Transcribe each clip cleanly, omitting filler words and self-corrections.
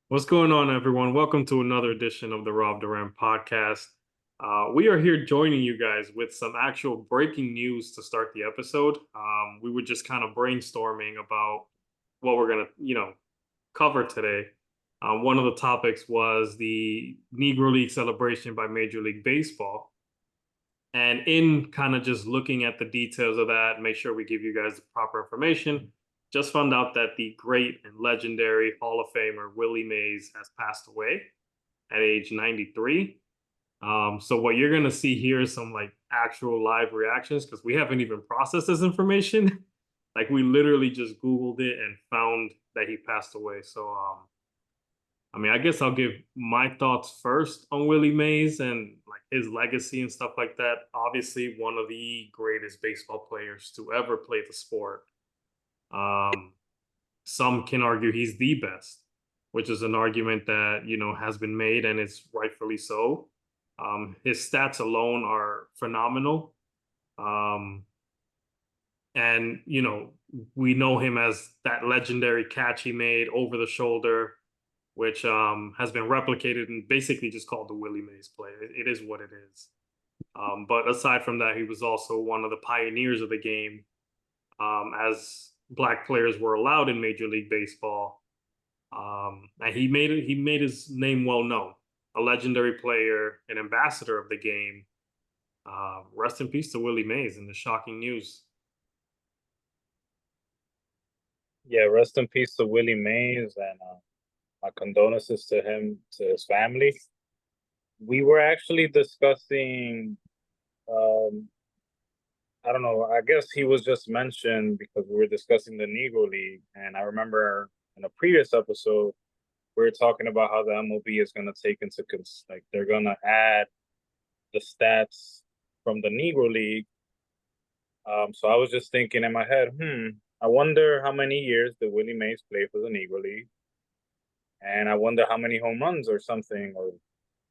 What's going on, everyone? Welcome to another edition of the Rob Duran podcast. We are here joining you guys with some actual breaking news to start the episode. We were just kind of brainstorming about what we're going to, cover today. One of the topics was the Negro League celebration by Major League Baseball. And in kind of just looking at the details of that, make sure we give you guys the proper information. Just found out that the great and legendary Hall of Famer Willie Mays has passed away at age 93. So what you're gonna see here is some like actual live reactions because we haven't even processed this information. Like we literally just Googled it and found that he passed away. So I guess I'll give my thoughts first on Willie Mays and like his legacy and stuff like that. Obviously, one of the greatest baseball players to ever play the sport. Um, some can argue he's the best, which is an argument that has been made and is rightfully so. His stats alone are phenomenal. Um, and we know him as that legendary catch he made over the shoulder, which has been replicated and basically just called the Willie Mays play. It is what it is. But aside from that, he was also one of the pioneers of the game, as black players were allowed in Major League Baseball, and he made his name well known. A legendary player, an ambassador of the game. Rest in peace to Willie Mays and the shocking news. Yeah, rest in peace to Willie Mays, and my condolences to him, to his family. We were actually discussing, um, I don't know, I guess he was just mentioned because we were discussing the Negro League. And I remember in a previous episode, we were talking about how the MLB is going to take into, like, they're going to add the stats from the Negro League. So I was just thinking in my head, I wonder how many years did Willie Mays play for the Negro League? And I wonder how many home runs or something or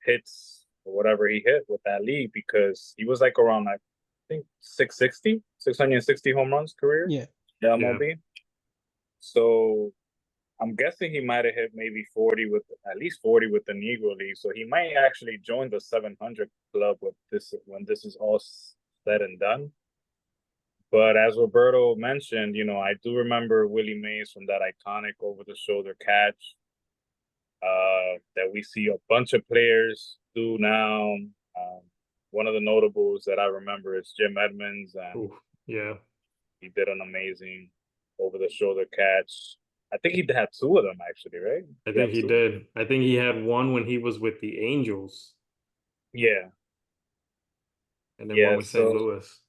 hits or whatever he hit with that league, because he was like around, I think 660 home runs career, Yeah. the Yeah. MLB. So I'm guessing he might have hit maybe 40 with at least 40 with the Negro League. So he might actually join the 700 club with this when this is all said and done. But as Roberto mentioned, I do remember Willie Mays from that iconic over the shoulder catch that we see a bunch of players do now. Um, One of the notables that I remember is Jim Edmonds, and Ooh, yeah. he did an amazing over the shoulder catch. I think he had two of them actually, right? I He had think he two. did. I think he had one when he was with the Angels Yeah, and then one yeah. with St. So Louis.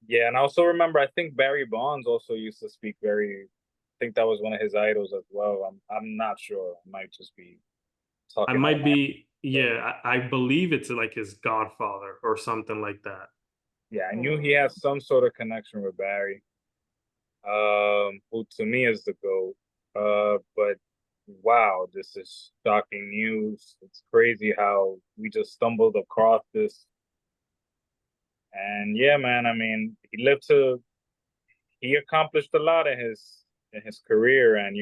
yeah, and I also remember I think Barry Bonds also used to speak very. I think that was one of his idols as well. I'm not sure. I might just be I talking out of might my. be, yeah, I believe it's like his godfather or something like that. Yeah, I knew he had some sort of connection with Barry, who to me is the GOAT. But wow, this is shocking news. It's crazy how we just stumbled across this. And yeah, man, I mean, he accomplished a lot in his career, and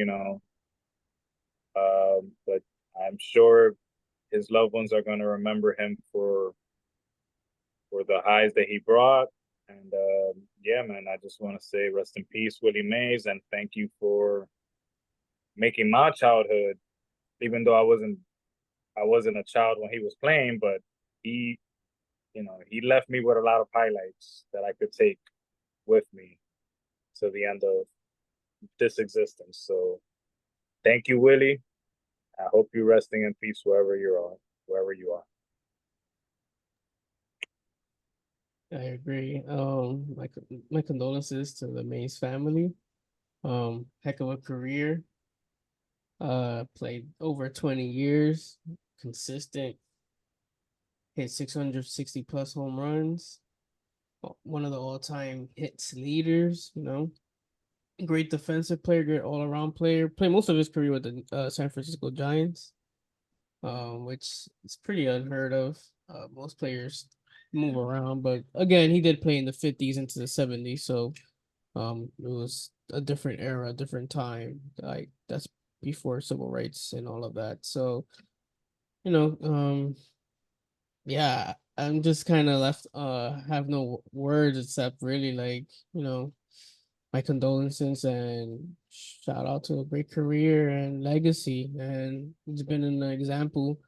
but I'm sure his loved ones are going to remember him for the highs that he brought. And yeah, man, I just want to say rest in peace, Willie Mays, and thank you for making my childhood. Even though I wasn't a child when he was playing, but he, he left me with a lot of highlights that I could take with me to the end of this existence. So thank you, Willie. I hope you're resting in peace wherever you are. I agree. My condolences to the Mays family. Heck of a career. Played over 20 years, consistent, hit 660 plus home runs. One of the all-time hits leaders, Great defensive player, great all-around player. Played most of his career with the San Francisco Giants, which is pretty unheard of. Most players move around, but again, he did play in the 50s into the 70s, so it was a different era, different time. Like that's before civil rights and all of that. So, yeah, I'm just kind of left have no words except really like, my condolences and shout out to a great career and legacy. And it's been an example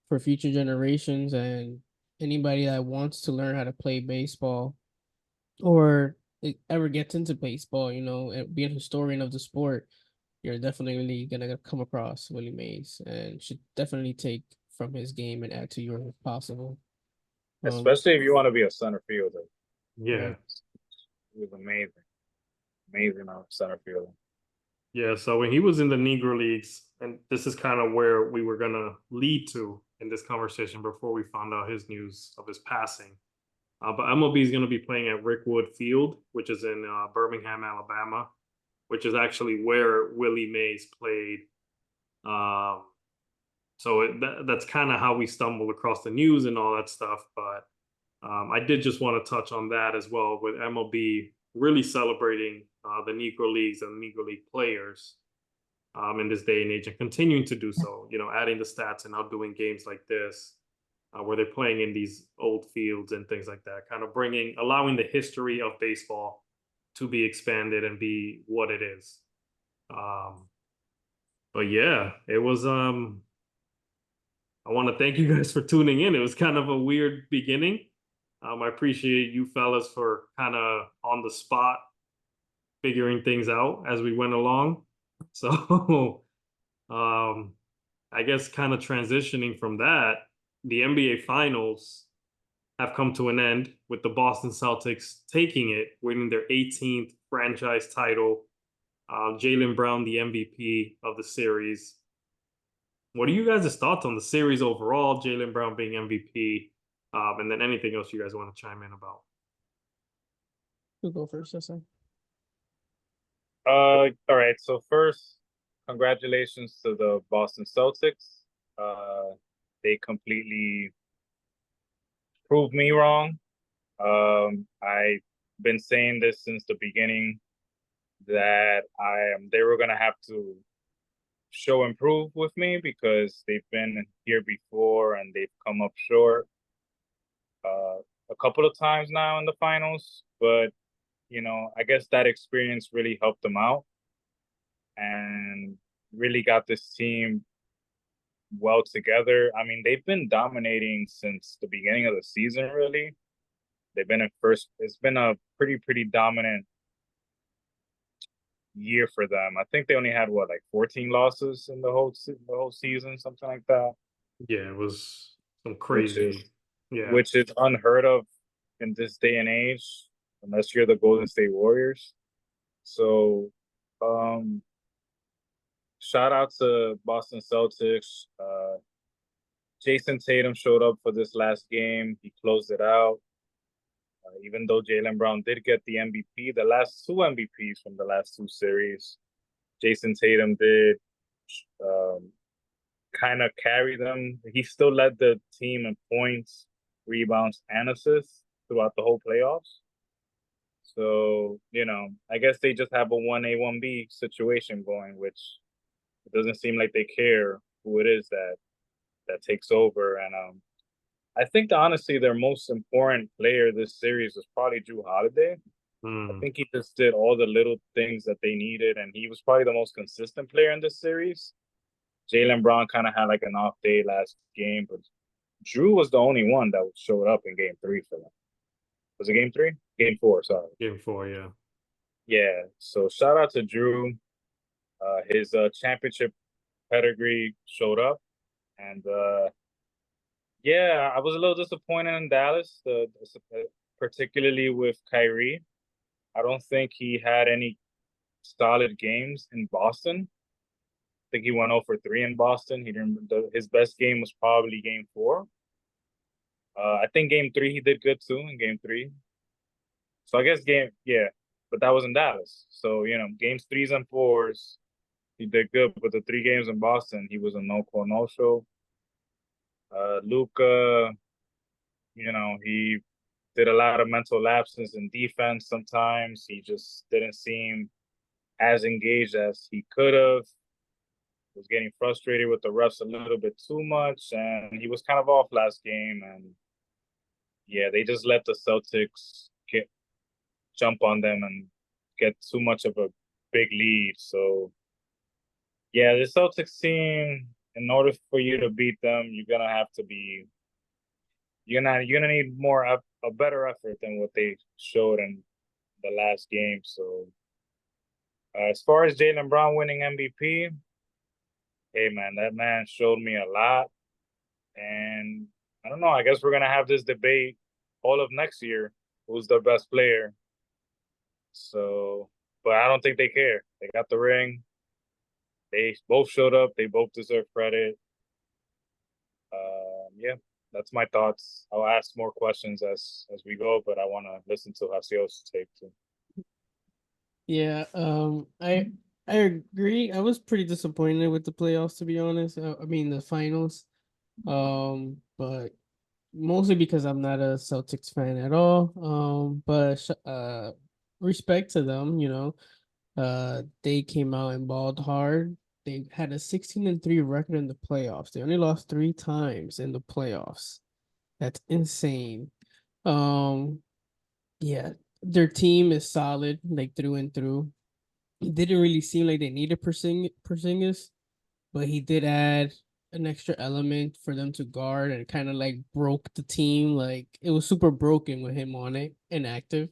for future generations and anybody that wants to learn how to play baseball or ever gets into baseball, and be a historian of the sport. You're definitely gonna come across Willie Mays and should definitely take from his game and add to yours if possible. Especially if you want to be a center fielder. Yeah. Right. He was amazing. Amazing center fielder. Yeah, so when he was in the Negro Leagues, and this is kind of where we were gonna lead to in this conversation before we found out his news of his passing. But MLB is going to be playing at Rickwood Field, which is in Birmingham, Alabama, which is actually where Willie Mays played. Um, so that's kind of how we stumbled across the news and all that stuff. But I did just want to touch on that as well, with MLB really celebrating the Negro Leagues and Negro League players in this day and age, and continuing to do so. Adding the stats and outdoing games like this, where they're playing in these old fields and things like that, kind of allowing the history of baseball to be expanded and be what it is. But yeah, it was. I want to thank you guys for tuning in. It was kind of a weird beginning. I appreciate you fellas for kind of on the spot figuring things out as we went along. So, I guess kind of transitioning from that, the NBA Finals have come to an end with the Boston Celtics taking it, winning their 18th franchise title. Jaylen Brown, the MVP of the series. What are you guys' thoughts on the series overall? Jaylen Brown being MVP, and then anything else you guys want to chime in about? Who go first, Sessa? All right. So first, congratulations to the Boston Celtics. They completely proved me wrong. I've been saying this since the beginning that they were gonna have to show improve with me because they've been here before and they've come up short a couple of times now in the finals. But I guess that experience really helped them out and really got this team well together. I mean, they've been dominating since the beginning of the season, really. They've been in first. It's been a pretty dominant year for them. I think they only had like 14 losses in the whole season, something like that. Yeah, it was some Which is crazy. Yeah, which is unheard of in this day and age, unless you're the Golden State Warriors. So, shout out to Boston Celtics. Jason Tatum showed up for this last game. He closed it out. Even though Jaylen Brown did get the MVP, the last two MVPs from the last two series, Jason Tatum did kind of carry them. He still led the team in points, rebounds, and assists throughout the whole playoffs. So, I guess they just have a 1A, 1B situation going, which it doesn't seem like they care who it is that takes over. And I think honestly their most important player this series was probably Drew Holiday. I think he just did all the little things that they needed, and he was probably the most consistent player in this series. Jaylen Brown kind of had like an off day last game, but Drew was the only one that showed up in game 3 for them. Was it game 3? Game 4, sorry. game 4, yeah. Yeah, so shout out to Drew. His championship pedigree showed up, and yeah, I was a little disappointed in Dallas, particularly with Kyrie. I don't think he had any solid games in Boston. I think he went 0 for 3 in Boston. He didn't. His best game was probably game 4. I think game 3 he did good too in game 3. So I guess but that was in Dallas. So games 3s and 4s he did good, but the 3 games in Boston he was a no call no show. Luka, he did a lot of mental lapses in defense. Sometimes he just didn't seem as engaged as he could have. was getting frustrated with the refs a little bit too much, and he was kind of off last game. And yeah, they just let the Celtics jump on them and get too much of a big lead. So yeah, the Celtics team, in order for you to beat them, you're gonna need a better effort than what they showed in the last game. So as far as Jaylen Brown winning MVP, hey man, that man showed me a lot. And I don't know, I guess we're gonna have this debate all of next year, who's the best player. So, but I don't think they care. They got the ring. They both showed up. They both deserve credit. Yeah, that's my thoughts. I'll ask more questions as we go, but I want to listen to Hasiel's take too. Yeah, I agree. I was pretty disappointed with the playoffs, to be honest. I mean the finals. But mostly because I'm not a Celtics fan at all. But respect to them, you know. They came out and balled hard. They had a 16-3 record in the playoffs. They only lost 3 times in the playoffs. That's insane. Um, yeah, their team is solid, like through and through. It didn't really seem like they needed Porzingis, but he did add an extra element for them to guard and kind of like broke the team. Like it was super broken with him on it and active,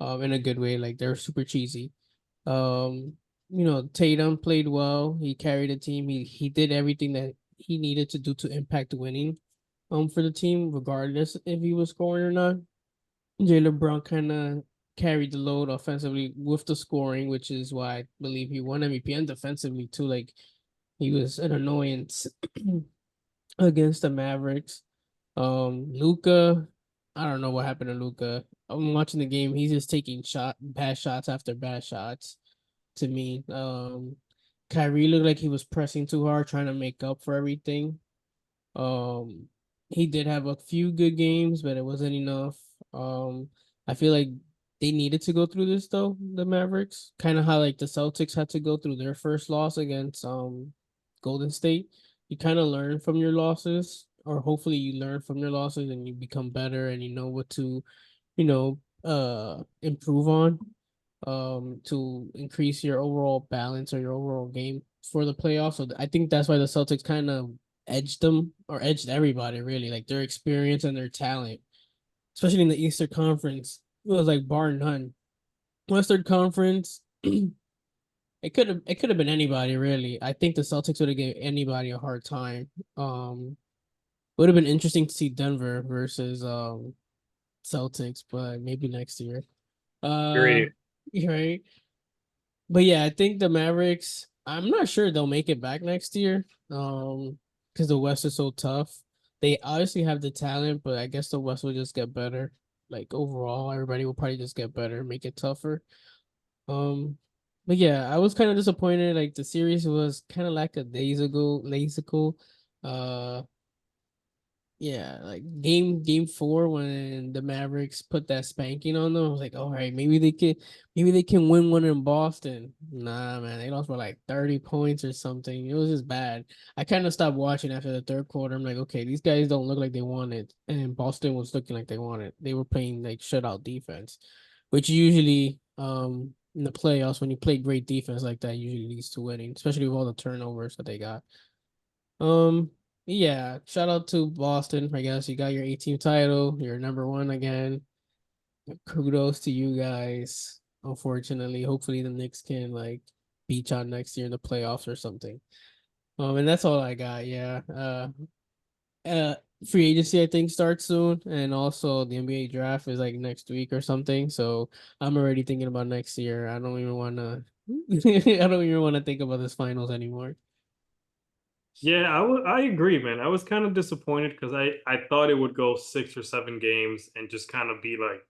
in a good way. Like they're super cheesy. Um, Tatum played well. He carried the team. He did everything that he needed to do to impact winning, for the team, regardless if he was scoring or not. Jaylen Brown kind of carried the load offensively with the scoring, which is why I believe he won MVP, and defensively too. Like he was an annoyance against the Mavericks. Luca, I don't know what happened to Luca. I'm watching the game. He's just taking bad shots after bad shots to me. Kyrie looked like he was pressing too hard, trying to make up for everything. Um, he did have a few good games, but it wasn't enough. I feel like they needed to go through this though, the Mavericks. Kind of how like the Celtics had to go through their first loss against Golden State. You kind of learn from your losses, or hopefully you learn from your losses and you become better and you know what to, improve on to increase your overall balance or your overall game for the playoffs. So I think that's why the Celtics kind of edged them or edged everybody really, like their experience and their talent, especially in the Eastern Conference. It was like bar none. Western Conference, it could have been anybody really. I think the Celtics would have given anybody a hard time. Would have been interesting to see Denver versus Celtics, but maybe next year. Agreed. Right. But yeah, I think the Mavericks, I'm not sure they'll make it back next year. Because the West is so tough. They obviously have the talent, but I guess the West will just get better. Like overall, everybody will probably just get better, make it tougher. Um, but yeah, I was kind of disappointed. Like the series was kind of like a days ago, lazical. Uh, yeah, like game 4 when the Mavericks put that spanking on them, I was like, all right, maybe they can win one in Boston. Nah, man, they lost by like 30 points or something. It was just bad. I kind of stopped watching after the third quarter. I'm like, okay, these guys don't look like they wanted, and Boston was looking like they wanted. They were playing like shutout defense, which usually in the playoffs when you play great defense like that usually leads to winning, especially with all the turnovers that they got. Um, yeah, shout out to Boston. I guess you got your 18th title. You're number one again. Kudos to you guys. Unfortunately, hopefully the Knicks can like beat y'all next year in the playoffs or something. And that's all I got. Yeah. Uh, free agency I think starts soon, and also the NBA draft is like next week or something. So I'm already thinking about next year. I don't even wanna. I don't even want to think about this finals anymore. Yeah, I agree, man. I was kind of disappointed because I thought it would go 6 or 7 games and just kind of be like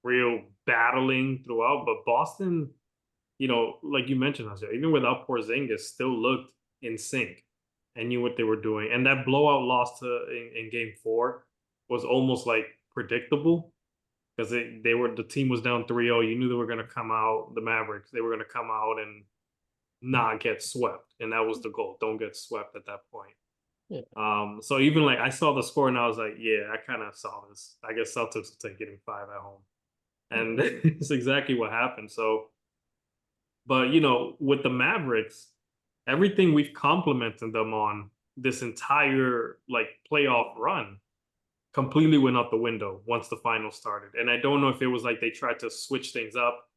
real battling throughout. But Boston, like you mentioned, Jose, even without Porzingis, still looked in sync and knew what they were doing. And that blowout loss in game 4 was almost like predictable because the team was down 3-0. You knew they were going to come out, the Mavericks, they were going to come out and not get swept, and that was the goal. Don't get swept at that point. Yeah. So even like I saw the score and I was like, yeah, I kind of saw this. I guess Celtics will take getting 5 at home, and it's exactly what happened. So, but with the Mavericks, everything we've complimented them on this entire like playoff run completely went out the window once the finals started. And I don't know if it was like they tried to switch things up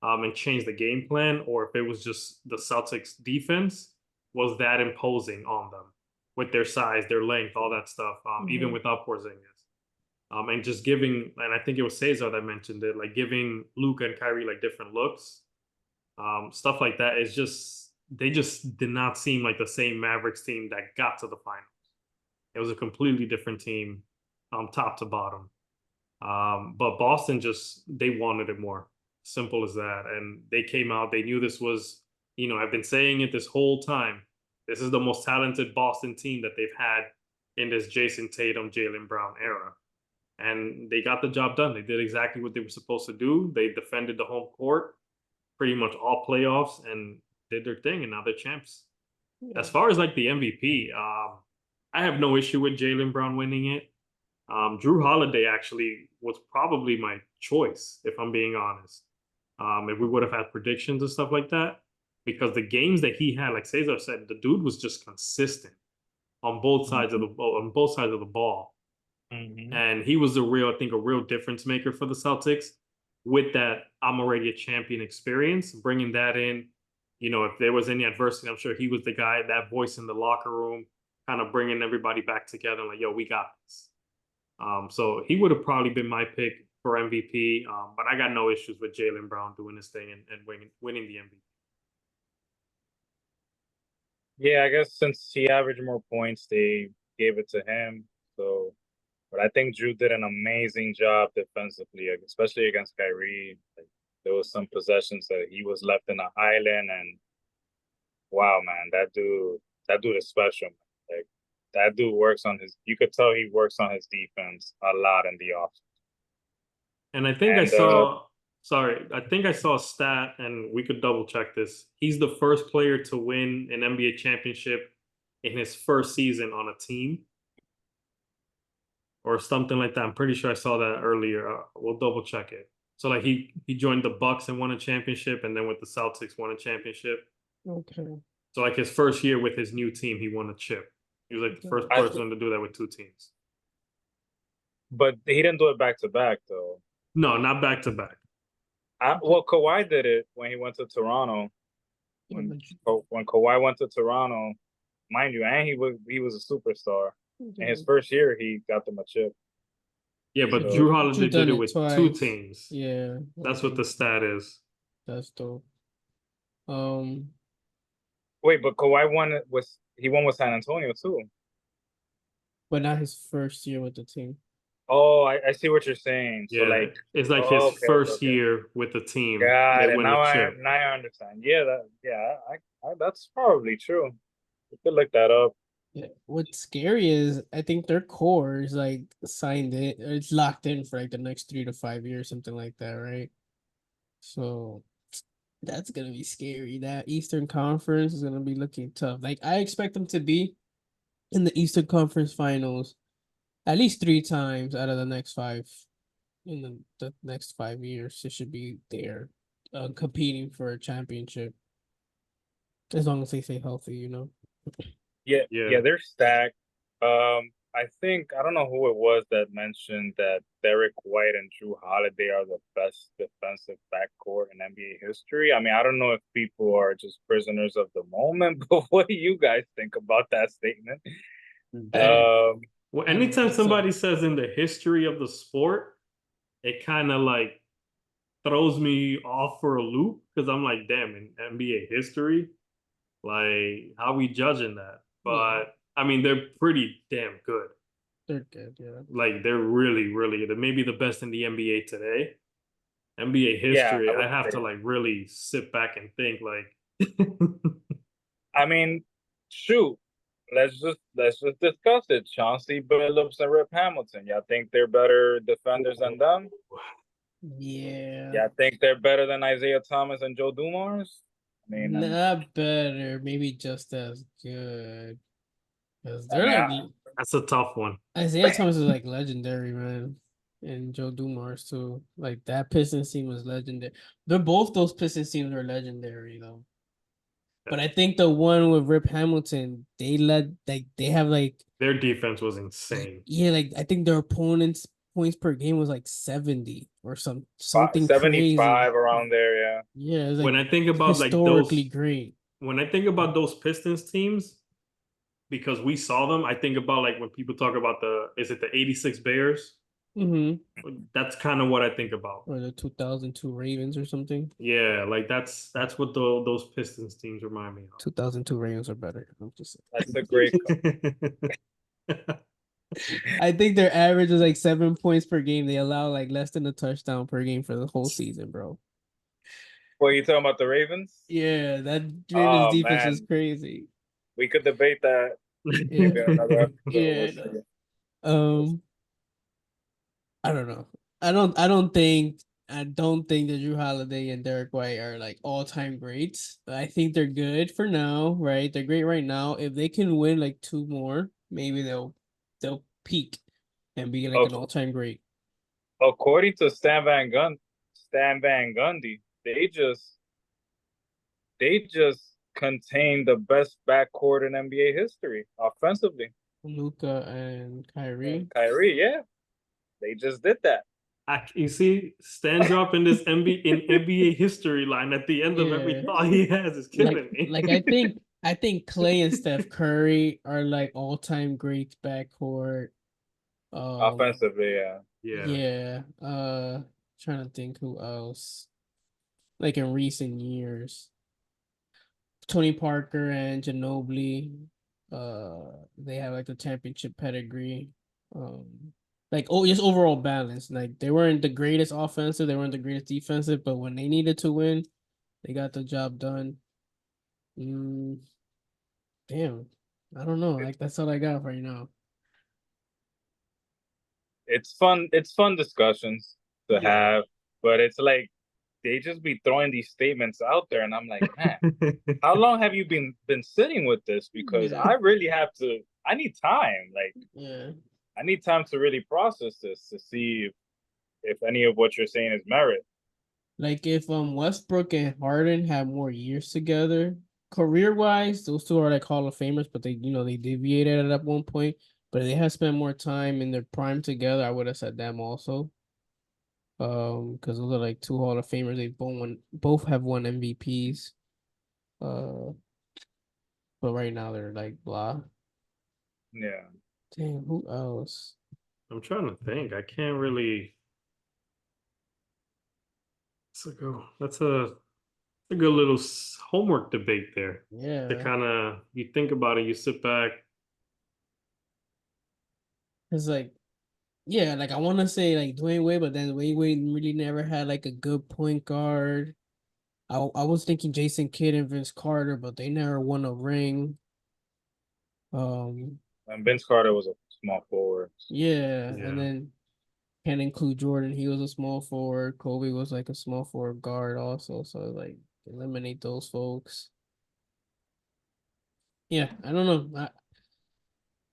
and change the game plan, or if it was just the Celtics defense was that imposing on them with their size, their length, all that stuff, even without Porzingis. And just giving, and I think it was Sayzar that mentioned it, like giving Luka and Kyrie like different looks, stuff like that. Is just they just did not seem like the same Mavericks team that got to the finals. It was a completely different team, top to bottom. But Boston just they wanted it more. Simple as that. And they came out. They knew this was, I've been saying it this whole time. This is the most talented Boston team that they've had in this Jason Tatum, Jaylen Brown era. And they got the job done. They did exactly what they were supposed to do. They defended the home court pretty much all playoffs and did their thing, and now they're champs. Yeah. As far as like the MVP, I have no issue with Jaylen Brown winning it. Drew Holiday actually was probably my choice, if I'm being honest. If we would have had predictions and stuff like that, because the games that he had, like Sayzar said, the dude was just consistent on both sides of the ball. And he was a real difference maker for the Celtics with that I'm already a champion experience, bringing that in. If there was any adversity, I'm sure he was the guy, that voice in the locker room, kind of bringing everybody back together, like, yo, we got this. So he would have probably been my pick for MVP, but I got no issues with Jaylen Brown doing his thing and winning the MVP. Yeah, I guess since he averaged more points, they gave it to him. So, but I think Drew did an amazing job defensively, especially against Kyrie. Like, there was some possessions that he was left in an island, and wow, man, that dude is special. Like, that dude works on his. You could tell he works on his defense a lot in the offseason. And I think And I think I saw a stat, and we could double check this. He's the first player to win an NBA championship in his first season on a team, or something like that. I'm pretty sure I saw that earlier. We'll double check it. So like he joined the Bucks and won a championship, and then with the Celtics won a championship. Okay. So like his first year with his new team, he won a chip. He was like the first person to do that with two teams. But he didn't do it back to back, though. No, not back to back. Well, Kawhi did it when he went to Toronto. When Kawhi went to Toronto, mind you, and he was a superstar. In his first year, he got them a chip. Yeah, but Drew Holiday did it with twice. two teams. Yeah, that's what the stat is. That's dope. Wait, but Kawhi won with San Antonio too. But not his first year with the team. Oh, I see what you're saying. So Yeah, it's like his first year with the team. Got it. Now I understand. Yeah, that's probably true. You could look that up. Yeah. What's scary is I think their core is like signed in, it's locked in for like the next 3 to 5 years, something like that, right? So that's gonna be scary. That Eastern Conference is gonna be looking tough. Like I expect them to be in the Eastern Conference Finals at least 3 times out of the next 5. In the next 5 years, it should be there, competing for a championship. As long as they stay healthy, Yeah, they're stacked. I think I don't know who it was that mentioned that Derek White and Drew Holiday are the best defensive backcourt in NBA history. I mean, I don't know if people are just prisoners of the moment, but what do you guys think about that statement? Well, anytime somebody says in the history of the sport, it kind of like throws me off for a loop, because I'm like, damn, in NBA history, like how we judging that? But I mean, they're pretty damn good. They're good, yeah. Like they're really, really good. Maybe the best in the NBA today. NBA history, I have to like really sit back and think like. I mean, shoot. Let's just discuss it. Chauncey Billups and Rip Hamilton. Y'all think they're better defenders than them? Yeah. Y'all think they're better than Isaiah Thomas and Joe Dumars? I mean, Not better, maybe just as good. Because I they're mean, like That's a tough one. Isaiah Thomas is like legendary, man. And Joe Dumars too. Like that Pistons team was legendary. They're both those Pistons teams are legendary though. But I think the one with Rip Hamilton, they have Their defense was insane. yeah, like I think their opponents' points per game was like 70 or something crazy. 75 around there. Yeah. Yeah, it's When like I think about like historically those, great. when I think about those Pistons teams, because we saw them, I think about like when people talk about is it the 86 Bears? Mm-hmm. That's kind of what I think about. Or the 2002 Ravens or something. Yeah, like that's what those Pistons teams remind me 2002 Ravens are better. I'm just That's a great. of. I think their average is like 7 points per game. They allow like less than a touchdown per game for the whole season, bro. What are you talking about, the Ravens? Yeah, that Ravens Oh defense is man, crazy. we could debate that Yeah. maybe on another episode. We'll Yeah. see. Um, I don't know. I don't think that Drew Holiday and Derek White are like all-time greats. I think they're good for now, right? They're great right now. If they can win like two more, maybe they'll peak and be like an Okay. all-time great. According to Stan Van Gundy, they just contain the best backcourt in NBA history offensively. Luka and Kyrie. And Kyrie, yeah, they just did that. You see, Stan dropping this NBA history line at the end of every Yeah. thought he has is killing me. Like I think Clay and Steph Curry are like all-time greats backcourt. Offensively, yeah. Yeah. Yeah. Trying to think who else. Like in recent years. Tony Parker and Ginobili. They have like the championship pedigree. Like just overall balance. Like they weren't the greatest offensive, they weren't the greatest defensive, but when they needed to win, they got the job done. Damn. I don't know. Like that's all I got right now. It's fun. It's fun discussions to Yeah. have, but it's like they just be throwing these statements out there, and I'm like, man, how long have you been sitting with this? Because Yeah. I really have to. I need time. Like, Yeah. I need time to really process this to see if any of what you're saying is merit. Like if Westbrook and Harden had more years together, career wise, those two are like Hall of Famers, but they deviated at one point. But if they had spent more time in their prime together, I would have said them also. Because those are like two Hall of Famers. They both have won MVPs. But right now they're like blah. Yeah. Damn, who else? I'm trying to think. I can't really. That's a good little homework debate there. Yeah. To kind of you think about it, you sit back. It's like, yeah, like I want to say like Dwayne Wade, but then Dwayne Wade really never had like a good point guard. I was thinking Jason Kidd and Vince Carter, but they never won a ring. And Vince Carter was a small forward. Yeah, Yeah. and then can't include Jordan. He was a small forward. Kobe was like a small forward guard also. So like eliminate those folks. Yeah, I don't know.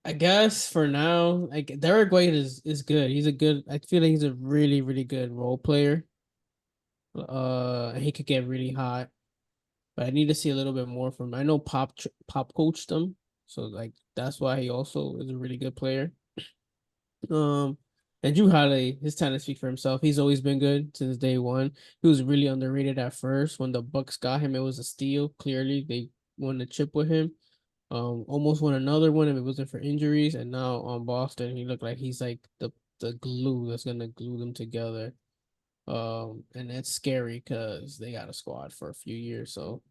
I guess for now, like Derek White is good. I feel like he's a really, really good role player. He could get really hot, but I need to see a little bit more from him. I know Pop coached him, so like that's why he also is a really good player. And Drew Holiday, his talent speaks for himself. He's always been good since day one. He was really underrated at first. When the Bucks got him, it was a steal. Clearly, they won the chip with him. Almost won another one if it wasn't for injuries. And now on Boston, he looked like he's like the glue that's gonna glue them together. And that's scary because they got a squad for a few years. So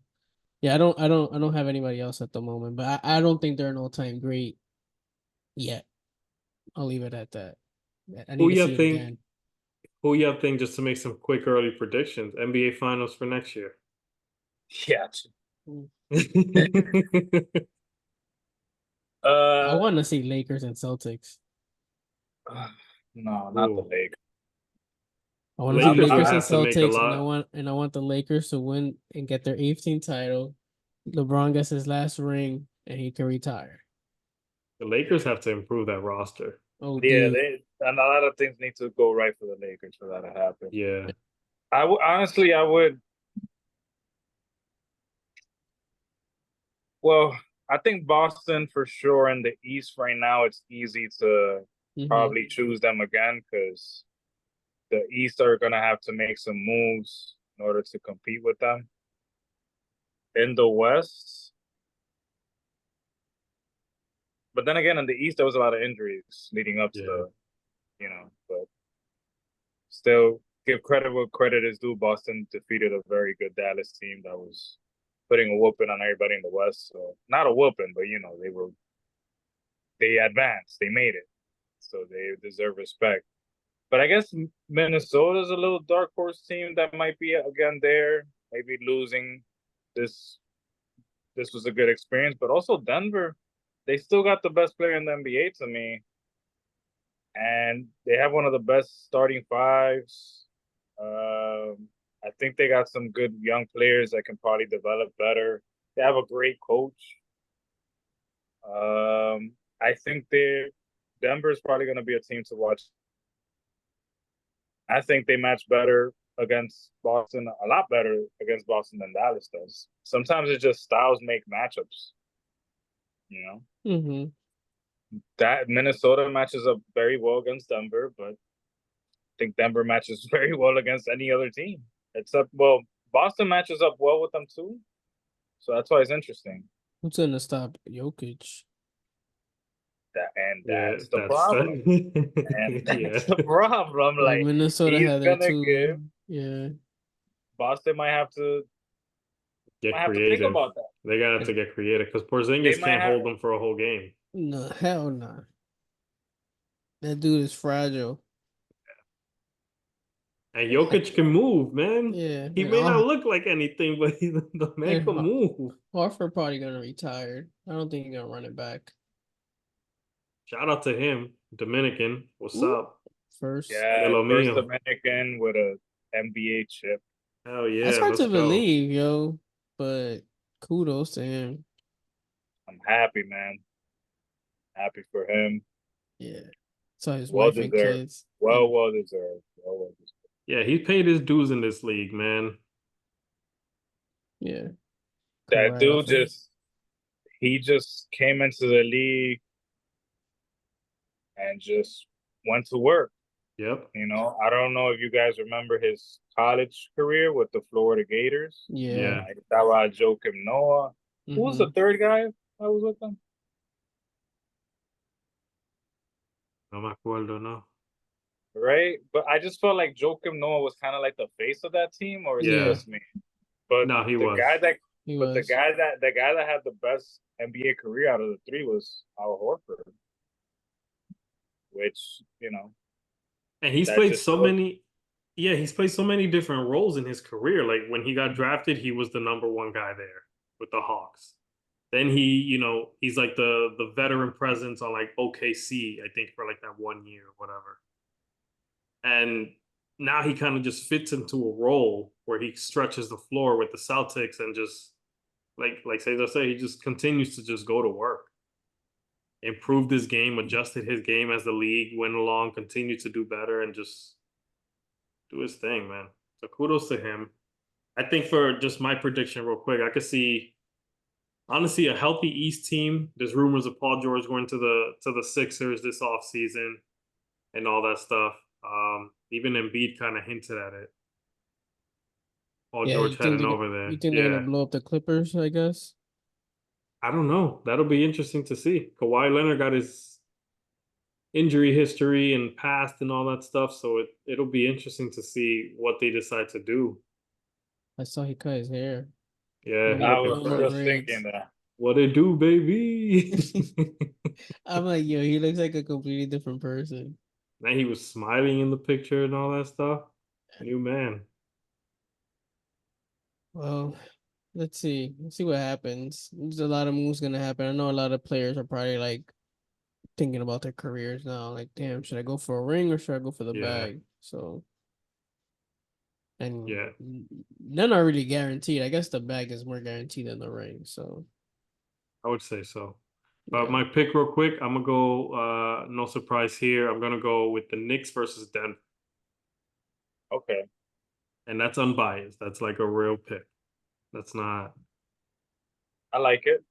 yeah, I don't have anybody else at the moment, but I don't think they're an all-time great yet. I'll leave it at that. I Who need to you see it think? again. Who you think? Just to make some quick early predictions, NBA Finals for next year. Yeah. I want to see Lakers and Celtics. No, not the Ooh. Lakers. I want to see Lakers Lakers gonna and have to make a Celtics, lot. and I want the Lakers to win and get their 18th title. LeBron gets his last ring, and he can retire. The Lakers have to improve that roster. Oh, Yeah, dude. and a lot of things need to go right for the Lakers for that to happen. Yeah. Honestly, I would. Well, I think Boston for sure in the East right now. It's easy to probably choose them again because the East are gonna have to make some moves in order to compete with them. In the West, but then again, in the East, there was a lot of injuries leading up to Yeah. but still give credit where credit is due. Boston defeated a very good Dallas team that was putting a whooping on everybody in the West. So not a whooping, but they advanced, they made it, so they deserve respect. But I guess Minnesota's a little dark horse team that might be again there, maybe losing this. This was a good experience, but also Denver, they still got the best player in the NBA to me, and they have one of the best starting fives. I think they got some good young players that can probably develop better. They have a great coach. I think Denver is probably going to be a team to watch. I think they match better against Boston, a lot better against Boston than Dallas does. Sometimes it's just styles make matchups, you know? Mm-hmm. That Minnesota matches up very well against Denver, but I think Denver matches very well against any other team. Except, well, Boston matches up well with them too. So that's why it's interesting. Who's gonna stop Jokic? Yeah, That's the that's problem. And yeah. that's the problem. Well, Like Minnesota he's had that gonna too. give Yeah. Boston might have to Get think creative. about that. They gotta to get creative because They Porzingis might can't have hold them for a whole game. No, hell no. That dude is fragile. And Jokic can move, man. Yeah. He may not look like anything, but the man and can move. Horford probably gonna retire. I don't think he's gonna run it back. Shout out to him, Dominican. What's Ooh. up? First. Yeah, Hello, first mio. Dominican with a NBA chip. Hell That's yeah, hard let's to go. believe, yo. But kudos to him. I'm happy, man. Happy for him. Yeah. So his Well wife and deserved. kids. Well deserved. Well deserved. Yeah, he paid his dues in this league, man. Yeah. That dude Congrats. he just came into the league and just went to work. Yep. I don't know if you guys remember his college career with the Florida Gators. Yeah. I estaba Joakim Noah. Who was the third guy that was with them? No me acuerdo, no. Right? But I just felt like Joakim Noah was kind of like the face of that team, or is it Yeah. just me? But No, he the was. guy that He but was. the guy that had the best NBA career out of the three was Al Horford. Which, And he's that played just so shows. many. Yeah, he's played so many different roles in his career. Like when he got drafted, he was the number one guy there with the Hawks. Then he's like the veteran presence on like OKC, I think, for like that 1 year or whatever. And now he kind of just fits into a role where he stretches the floor with the Celtics and just like Sayzar said, he just continues to just go to work. Improved his game, adjusted his game as the league went along, continued to do better and just do his thing, man. So kudos to him. I think for just my prediction, real quick, I could see honestly a healthy East team. There's rumors of Paul George going to the Sixers this offseason and all that stuff. Even Embiid kind of hinted at it. Paul Yeah, George heading over there. you think they're Yeah. gonna blow up the Clippers, I guess? I don't know. That'll be interesting to see. Kawhi Leonard got his injury history and past and all that stuff, so it'll be interesting to see what they decide to do. I saw he cut his hair. Yeah, I was No more just braids. thinking that. what it do, baby? I'm like, yo, he looks like a completely different person. Now he was smiling in the picture and all that stuff. New man. Well, let's see. Let's see what happens. There's a lot of moves gonna happen. I know a lot of players are probably like thinking about their careers now. Like, damn, should I go for a ring or should I go for the Yeah. bag? So and Yeah, none are really guaranteed. I guess the bag is more guaranteed than the ring. So I would say so. But yeah, my pick, real quick, I'm gonna go. No surprise here. I'm gonna go with the Knicks versus Denver, Okay, and that's unbiased. That's like a real pick. That's not. I like it.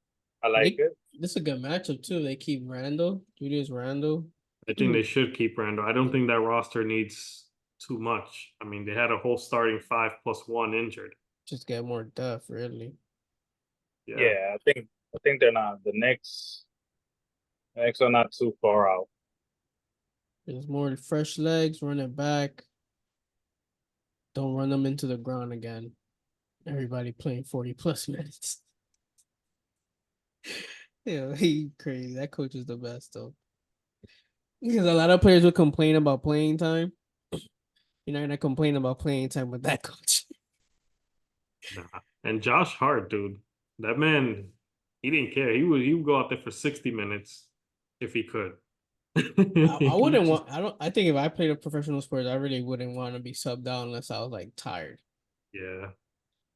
I like they it. this is a good matchup too. They keep Randall, Julius Randall. I think they should keep Randall. I don't think that roster needs too much. I mean, they had a whole starting 5+1 injured. Just get more depth, really. Yeah, Yeah, I think they're not the Knicks. The Knicks are not too far out. There's more fresh legs, run it back. Don't run them into the ground again. Everybody playing 40 plus minutes. Yeah, he crazy. That coach is the best though. Because a lot of players would complain about playing time. You're not gonna complain about playing time with that coach. nah. And Josh Hart, dude, that man, he didn't care. He would go out there for 60 minutes if he could. I He wouldn't just want. I don't. I think if I played a professional sport, I really wouldn't want to be subbed out unless I was like tired. yeah.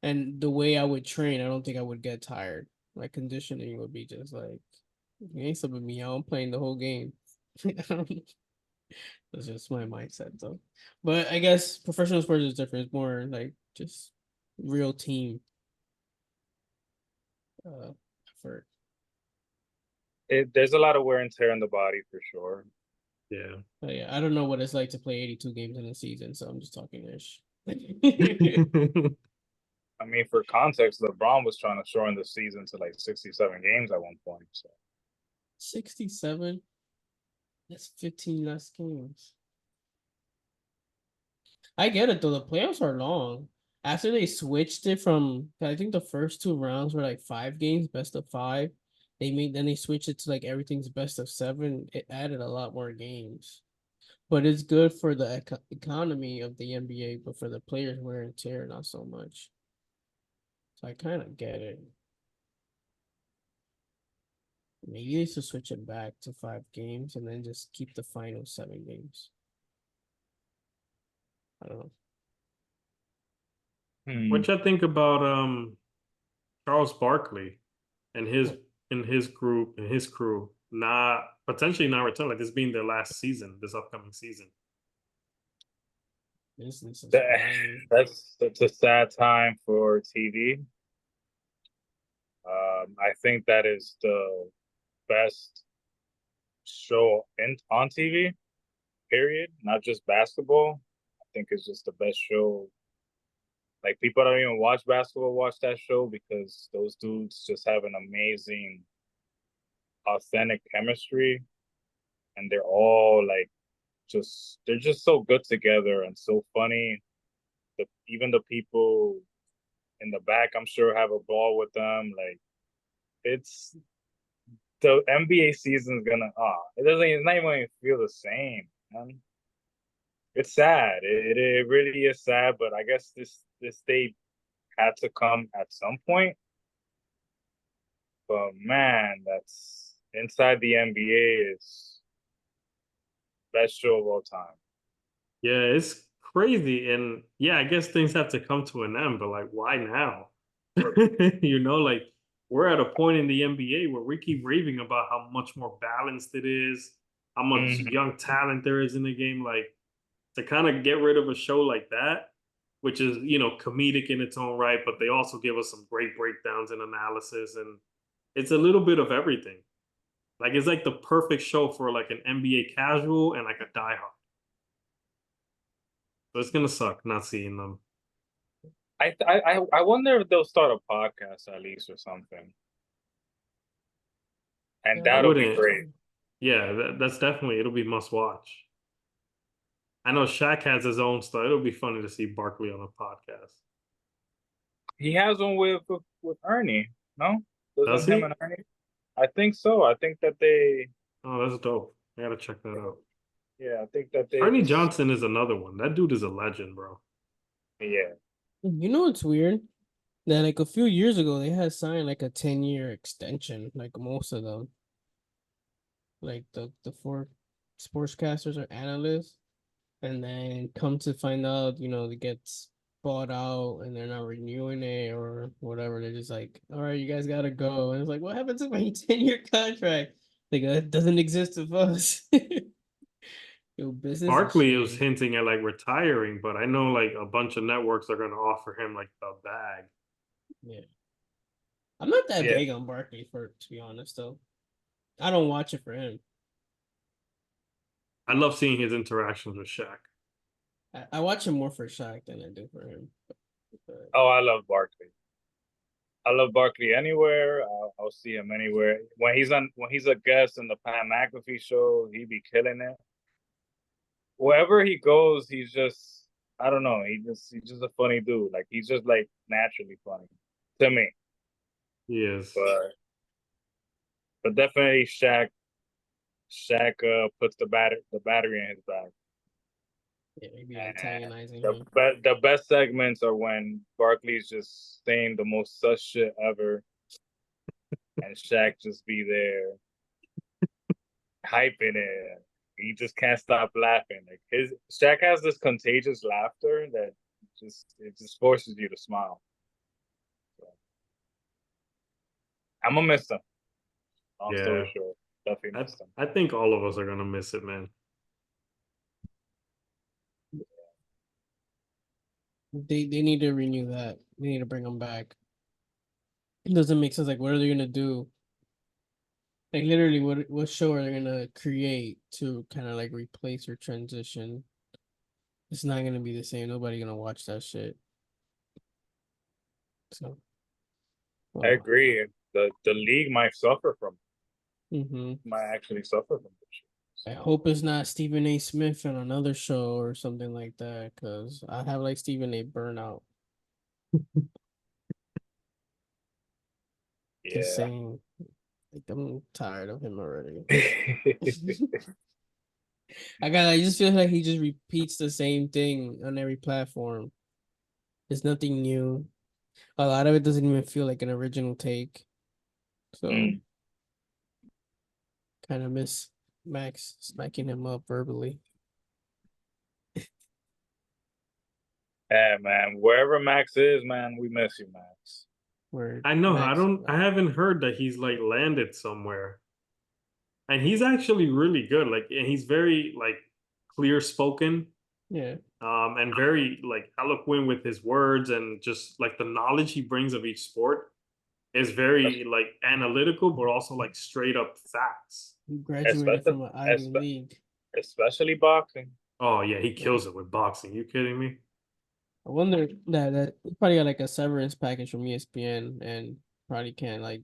And the way I would train, I don't think I would get tired. My conditioning would be just like, you ain't subbing me out. I'm playing the whole game. That's just my mindset, though. But I guess professional sports is different. It's more like just real team effort. There's a lot of wear and tear in the body for sure. Yeah. But yeah, I don't know what it's like to play 82 games in a season, so I'm just talking ish. I mean, for context, LeBron was trying to shorten the season to like 67 games at one point. So 67? That's 15 less games. I get it though. The playoffs are long. After they switched it from, I think the first two rounds were like 5 games, best of 5. Then they switched it to like everything's best of 7. It added a lot more games, but it's good for the economy of the NBA. But for the players wear and tear, not so much. So I kind of get it. Maybe they should switch it back to 5 games and then just keep the final 7 games. I don't know. What y'all think about Charles Barkley and his What and his group and his crew not potentially not return, like this being their last season, this upcoming season? business is that, fine. that's a sad time for TV. I think that is the best show on TV. Period. Not just basketball. I think it's just the best show. Like people don't even watch basketball, watch that show because those dudes just have an amazing, authentic chemistry, and they're all like they're just so good together and so funny. Even the people in the back, I'm sure, have a ball with them. Like it's the NBA season's gonna it's not even gonna feel the same, man. It's sad. It really is sad, but I guess this day had to come at some point. But man, that's inside the NBA is best show of all time. Yeah, it's crazy. And yeah, I guess things have to come to an end, but like why now? Like we're at a point in the NBA where we keep raving about how much more balanced it is, how much Mhm. young talent there is in the game. Like to kind of get rid of a show like that, which is, comedic in its own right, but they also give us some great breakdowns and analysis. And it's a little bit of everything. Like it's like the perfect show for like an NBA casual and like a diehard. So it's gonna suck not seeing them. I wonder if they'll start a podcast at least or something, and Yeah, I that'll be wouldn't. great. Yeah, that's definitely it'll be must watch. I know Shaq has his own stuff. It'll be funny to see Barkley on a podcast. He has one with Ernie. No, Does doesn't him he? and Ernie? I think so. I think that they. Oh, that's dope. I gotta check that out. Yeah, I think that they Ernie just. Johnson is another one. That dude is a legend, bro. Yeah. You know what's weird? That like a few years ago they had signed like a 10-year extension, like most of them. Like the 4 sportscasters or analysts. And then come to find out, they get bought out and they're not renewing it or whatever. They're just like, all right, you guys gotta go. And it's like, what happened to my 10-year contract? Like, that doesn't exist with us. Yo, business is Barkley was shitty. hinting at like retiring, but I know like a bunch of networks are gonna offer him like the bag. Yeah. I'm not that Yeah. big on Barkley to be honest though. I don't watch it for him. I love seeing his interactions with Shaq. I watch him more for Shaq than I do for him. But, Oh, I love Barkley. I love Barkley anywhere. I'll see him anywhere. When he's a guest in the Pat McAfee show, he be killing it. Wherever he goes, he's just I don't know. He's just a funny dude. Like he's just like naturally funny to me. He is. But definitely Shaq. Shaq puts the battery in his back. yeah, maybe And antagonizing the him. the best segments are when Barkley's just saying the most sus shit ever, and Shaq just be there hyping it. He just can't stop laughing. Like his Shaq has this contagious laughter that it just forces you to smile. So, I'm gonna miss him. Long Yeah. story short, definitely miss him. I think all of us are gonna miss it, man. They need to renew that. They need to bring him back. It doesn't make sense. Like, what are they gonna do? Like, literally, what show are they gonna create to kind of like replace or transition? It's not gonna be the same. Nobody gonna watch that shit. So, I well, agree. The league might suffer from mm-hmm. might actually suffer from this. I hope it's not Stephen A. Smith on another show or something like that, because I have like Stephen A. burnout. Just Yeah. saying, like I'm tired of him already. I just feel like he just repeats the same thing on every platform. There's nothing new. A lot of it doesn't even feel like an original take. So kind of miss Max smacking him up verbally. Yeah, man. Wherever Max is, man, we miss you, Max. Where I know. Max, I haven't heard that he's like landed somewhere. And he's actually really good. Like, and he's very like clear spoken, yeah, and very like eloquent with his words, and just like the knowledge he brings of each sport is very like analytical, but also like straight up facts. he graduated Especially, from an Ivy League. especially boxing. Oh yeah, he Yeah. kills it with boxing. You kidding me? I wonder that he probably got like a severance package from ESPN and probably can't like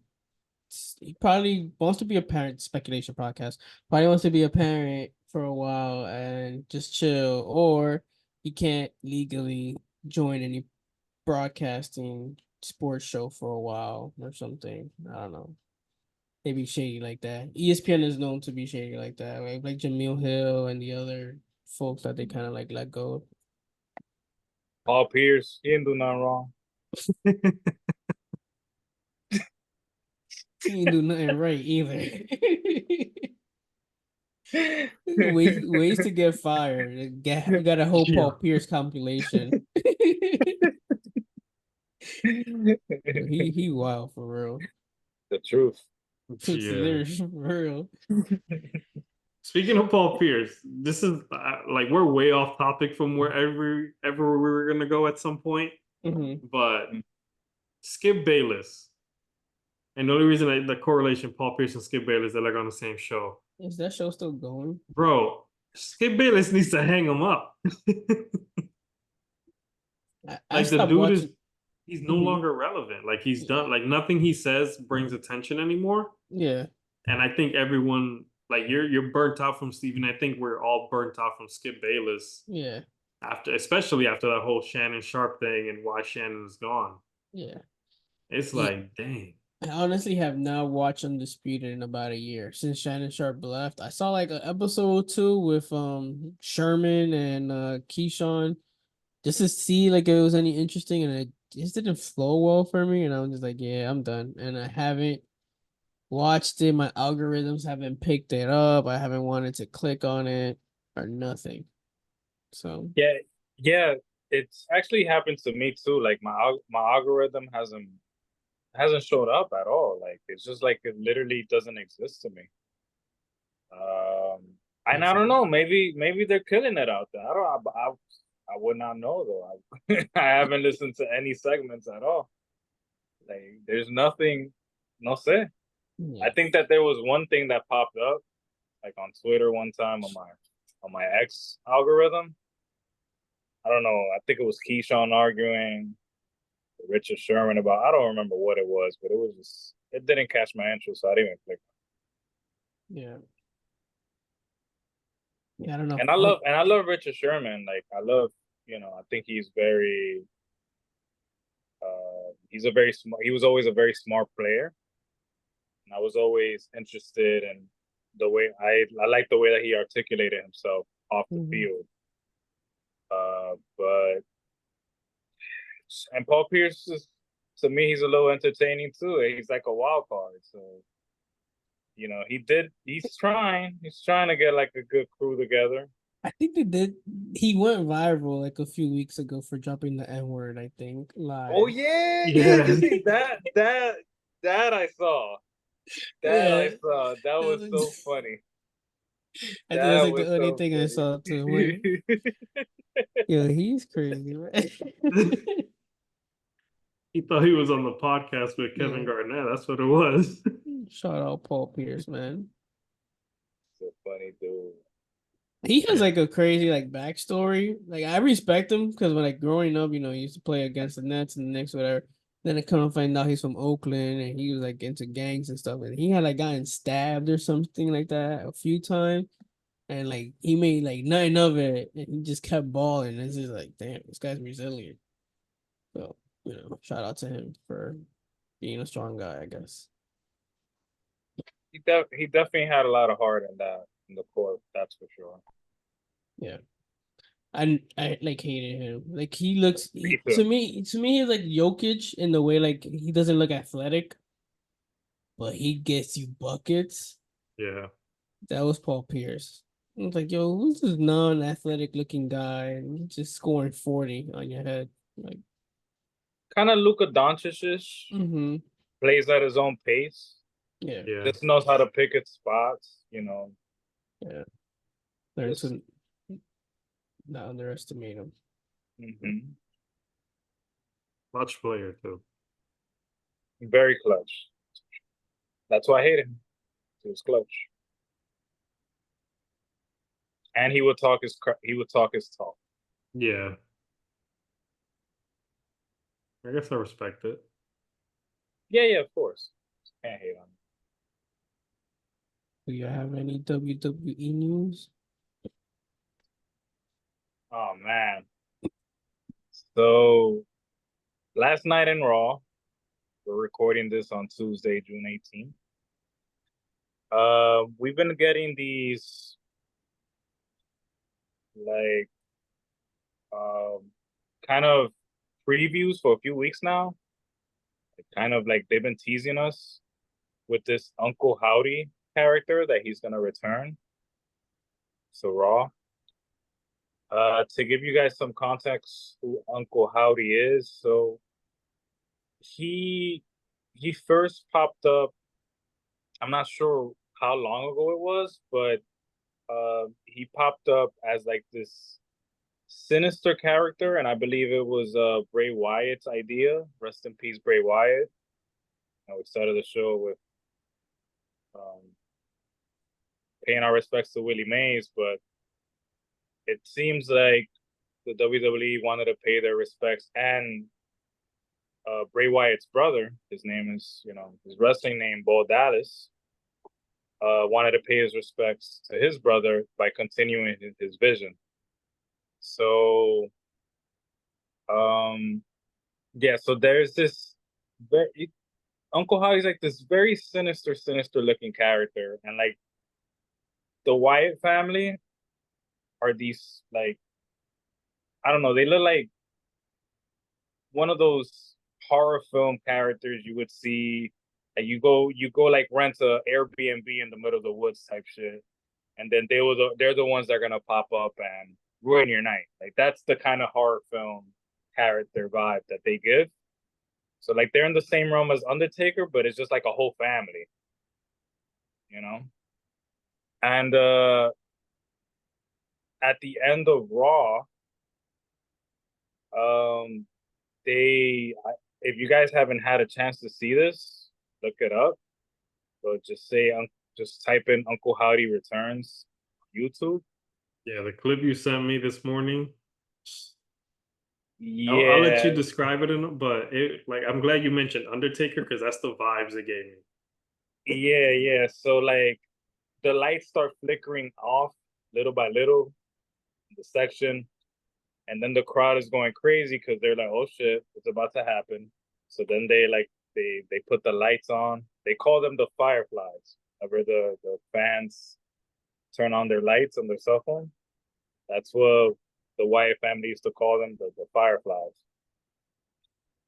he probably wants to be a parent speculation podcast. Probably wants to be a parent for a while and just chill, or he can't legally join any broadcasting sports show for a while or something. I don't know. Maybe shady like that. ESPN is known to be shady like that, like Jamil Hill and the other folks that they kind of like let go. Paul Pierce, he didn't do nothing wrong. He ain't do nothing right either. Ways to get fired. You got a whole Yeah. Paul Pierce compilation. He wild for real. The truth. Yeah. There's for real. Speaking of Paul Pierce, this is like we're way off topic from wherever ever we were gonna go at some point. Mm-hmm. But Skip Bayless, and the only reason the correlation Paul Pierce and Skip Bayless, they're like on the same show. Is that show still going? Bro, Skip Bayless needs to hang him up. I Like the stopped dude watching. he's no Mhm. longer relevant. Like he's done. Like nothing he says brings attention anymore. Yeah. And I think everyone like you're burnt out from Steven. I think we're all burnt out from Skip Bayless Yeah. especially after that whole Shannon Sharp thing and why Shannon's gone. Yeah. It's Yeah. like, dang. I honestly have not watched Undisputed in about a year since Shannon Sharp left. I saw like an episode or two with Sherman and Keyshawn just to see like if it was any interesting, and it just didn't flow well for me, and I was just like, yeah, I'm done. And I haven't watched it. My algorithms haven't picked it up. I haven't wanted to click on it or nothing. So Yeah, yeah. it's actually happened to me too. Like my algorithm hasn't showed up at all. Like it's just like it literally doesn't exist to me. And I don't know. Maybe they're killing it out there. I would not know though. I haven't listened to any segments at all. Like there's nothing. No say. Yeah. I think that there was one thing that popped up, like on Twitter one time on my X algorithm. I don't know. I think it was Keyshawn arguing with Richard Sherman about. I don't remember what it was, but it didn't catch my interest, so I didn't even click. Yeah. Yeah, I don't know. And I love Richard Sherman. Like I love, I think he's very he's a very smart. He was always a very smart player, and I was always interested in the way I like the way that he articulated himself off the field. But and Paul Pierce is, to me, he's a little entertaining too. He's like a wild card. So, he's trying to get like a good crew together. I think they did. He went viral like a few weeks ago for dropping the N word. I think live. Oh yeah. That I saw. I saw. That was so funny. I think that's like the only thing I saw too. Yo, he's crazy, man. He thought he was on the podcast with Kevin Garnett. That's what it was. Shout out Paul Pierce, man. So funny dude. He has like a crazy like backstory. Like I respect him because when like growing up, he used to play against the Nets and the Knicks, whatever. Then I come to find out he's from Oakland and he was like into gangs and stuff. And he had like gotten stabbed or something like that a few times. And like he made like nothing of it and he just kept balling. It's just like, damn, this guy's resilient. So, shout out to him for being a strong guy, I guess. He definitely had a lot of heart in the court, that's for sure. Yeah. I like hated him. Like he looks to me he's like Jokic in the way like he doesn't look athletic, but he gets you buckets. Yeah. That was Paul Pierce. I was like, yo, who's this non-athletic looking guy and just scoring 40 on your head? Like kind of Luka Doncic-ish. Plays at his own pace. Yeah. Just knows how to pick its spots, Yeah. Learn to not underestimate him. Clutch player too. Very clutch. That's why I hate him. He was clutch. And he would talk his talk. Yeah. I guess I respect it. Yeah, of course. Can't hate on him. Do you have any WWE news? Oh man. So last night in Raw, we're recording this on Tuesday, June 18th. We've been getting these like kind of previews for a few weeks now. Kind of like they've been teasing us with this Uncle Howdy character that he's gonna return. So Raw. To give you guys some context who Uncle Howdy is, so he first popped up. I'm not sure how long ago it was, but he popped up as like this sinister character, and I believe it was Bray Wyatt's idea. Rest in peace, Bray Wyatt. We started the show with paying our respects to Willie Mays, but it seems like the WWE wanted to pay their respects, and Bray Wyatt's brother, his name is, his wrestling name, Bo Dallas, wanted to pay his respects to his brother by continuing his vision. So, so there's this Uncle Howdy's like this very sinister looking character, and like the Wyatt family are these like, I don't know, they look like one of those horror film characters you would see. Like you go like rent a Airbnb in the middle of the woods type shit, and then they're the ones that are gonna pop up and ruin your night. Like that's the kind of horror film character vibe that they give. So like they're in the same realm as Undertaker, but it's just like a whole family, you know? And at the end of Raw, um if you guys haven't had a chance to see this, look it up. So just type in Uncle Howdy Returns on YouTube. Yeah, the clip you sent me this morning. I'll let you Yeah, describe it, but like I'm glad you mentioned Undertaker because that's the vibes it gave me. yeah. So like the lights start flickering off little by little in the section, and then the crowd is going crazy because they're like, "Oh shit, it's about to happen." So then they put the lights on. They call them the Fireflies. Whenever the fans turn on their lights on their cell phone, that's what the Wyatt family used to call them, the Fireflies.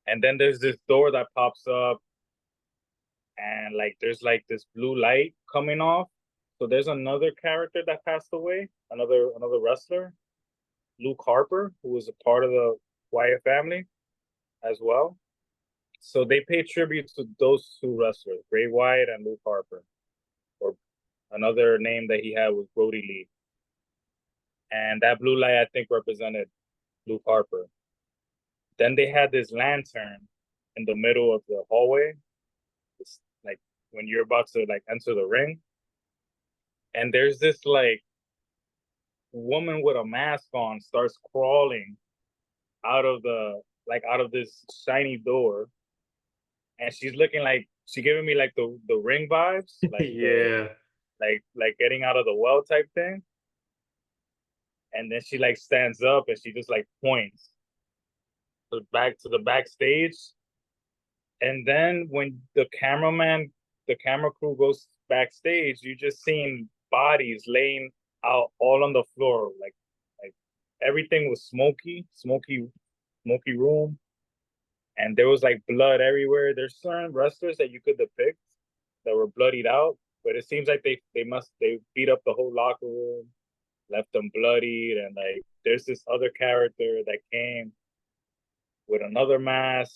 And then there's this door that pops up, and like there's like this blue light coming off. So there's another character that passed away, another wrestler, Luke Harper, who was a part of the Wyatt family as well. So they pay tribute to those two wrestlers, Bray Wyatt and Luke Harper. Or another name that he had was Brody Lee. And that blue light, I think, represented Luke Harper. Then they had this lantern in the middle of the hallway. It's like when you're about to like enter the ring. And there's this like woman with a mask on starts crawling out of this shiny door. And she's looking like she giving me like the ring vibes, like the Yeah. like getting out of the well type thing. And then she like stands up and she just like points to the backstage. And then when the camera crew goes backstage, you just seeing bodies laying out all on the floor, like everything was smoky room, and there was like blood everywhere. There's certain wrestlers that you could depict that were bloodied out, but it seems like they beat up the whole locker room, left them bloodied, and like there's this other character that came with another mask.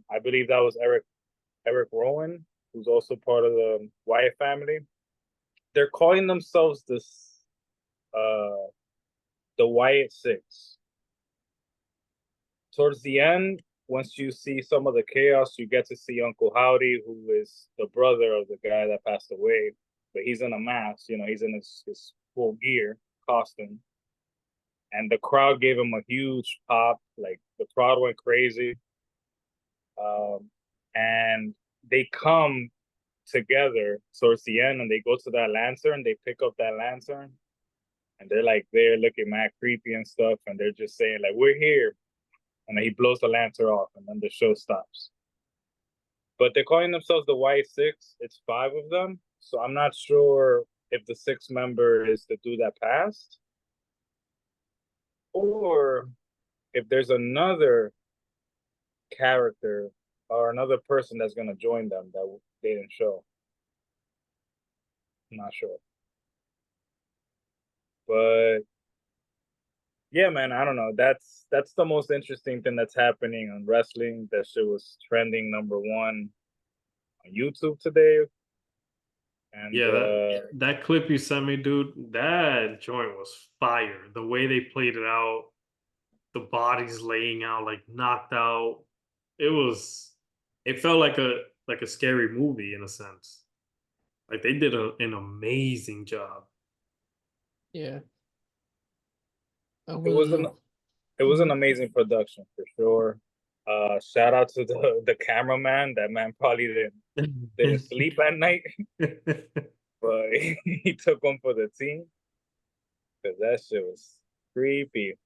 I believe that was Eric Rowan, who's also part of the Wyatt family. They're calling themselves the Wyatt Six. Towards the end, once you see some of the chaos, you get to see Uncle Howdy, who is the brother of the guy that passed away, but he's in a mask. You know, he's in his full gear costume, and the crowd gave him a huge pop. Like the crowd went crazy, and they come together towards the end, and they go to that lantern. They pick up that lantern, and they're looking mad creepy and stuff, and they're just saying like, "We're here," and then he blows the lantern off, and then the show stops. But they're calling themselves the White Six. It's 5 of them, so I'm not sure if the 6th member is the dude that passed, or if there's another character or another person that's gonna join them that they didn't show. I'm not sure. But yeah, man, I don't know. That's the most interesting thing that's happening on wrestling. That shit was trending #1 on YouTube today. And Yeah, that clip you sent me, dude, that joint was fire. The way they played it out, the bodies laying out like knocked out. It felt like a scary movie in a sense. Like they did an amazing job. Yeah, I it wasn't was an know. it was an Mhm. amazing production for sure. Shout out to the cameraman. That man probably didn't sleep at night, but he took one for the team because that shit was creepy.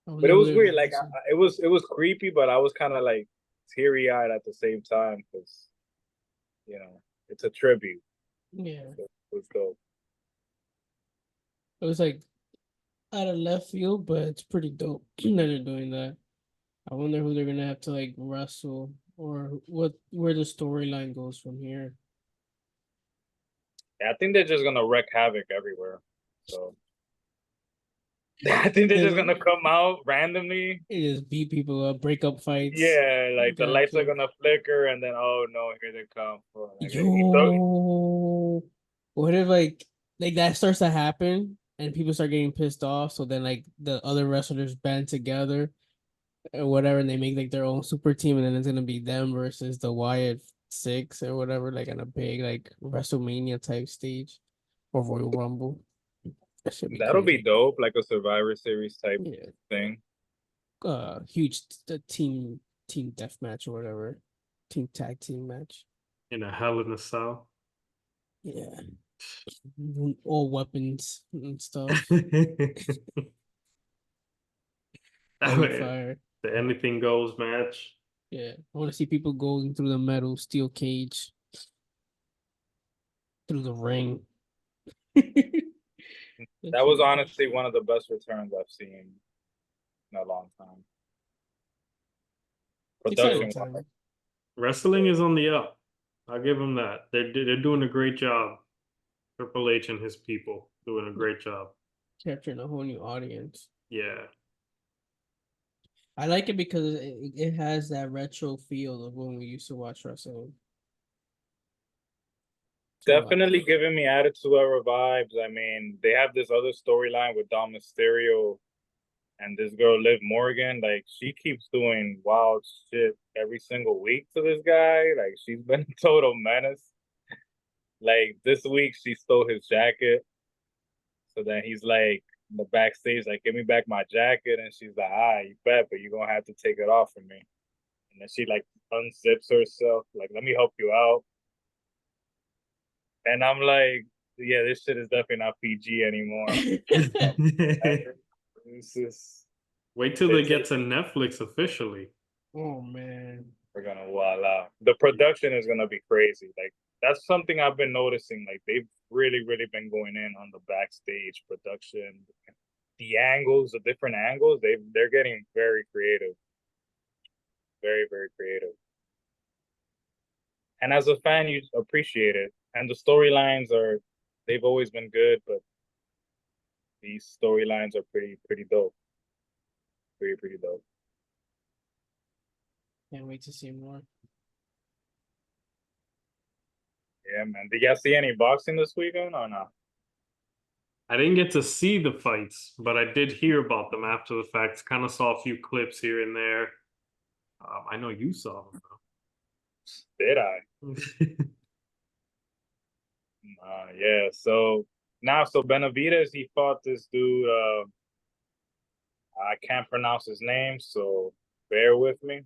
I was But it able was to weird. Like it was creepy, but I was kind of like teary eyed at the same time because it's a tribute. yeah, So it was dope. it was like out of left field, but it's pretty dope that they're doing that. I wonder who they're gonna have to like wrestle or where the storyline goes from here. Yeah, I think they're just gonna wreak havoc everywhere. So I think they're just gonna come out randomly. They just beat people up, break up fights. Yeah, like the lights are Gotcha. gonna flicker, and then oh no, here they come. Oh, like, Yo, what if like that starts to happen and people start getting pissed off? So then like the other wrestlers band together or whatever, and they make like their own super team, and then it's gonna be them versus the Wyatt Six or whatever, like on a big like WrestleMania type stage or Royal Rumble. That should be that'll be crazy. dope, like a Survivor Series type Yeah, thing. huge team death match or whatever, team tag team match. In a Hell in a Cell. Yeah, all weapons and stuff. That would be The fire. anything goes match. Yeah, I want to see people going through the metal steel cage through the ring. That was honestly one of the best returns I've seen in a long time. exciting Production time. Wrestling is on the up. I'll give them that. They're doing a great job. Triple H and his people doing a great job. Capturing a whole new audience. Yeah. I like it because it has that retro feel of when we used to watch wrestling. definitely giving me Attitude Era vibes. I mean, they have this other storyline with Dom Mysterio and this girl Liv Morgan. Like, she keeps doing wild shit every single week to this guy. Like, she's been a total menace. Like, this week she stole his jacket. So then he's like in the backstage, like, give me back my jacket. And she's like, you bet, but you're gonna have to take it off from me. And then she like unzips herself, like, let me help you out. And I'm like, yeah, this shit is definitely not PG anymore. This is Wait till they get to Netflix officially. Oh man. We're gonna voila. The production is gonna be crazy. Like, that's something I've been noticing. Like, they've really, really been going in on the backstage production, the angles, the different angles. They're getting very creative, very, very creative. And as a fan, you appreciate it. And the storylines they've always been good, but these storylines are pretty dope. Pretty dope. Can't wait to see more. Yeah, man. Did y'all see any boxing this weekend or not? I didn't get to see the fights, but I did hear about them after the fact. Kind of saw a few clips here and there. I know you saw them. Did I? Yeah. So Benavidez, he fought this dude. I can't pronounce his name, so bear with me.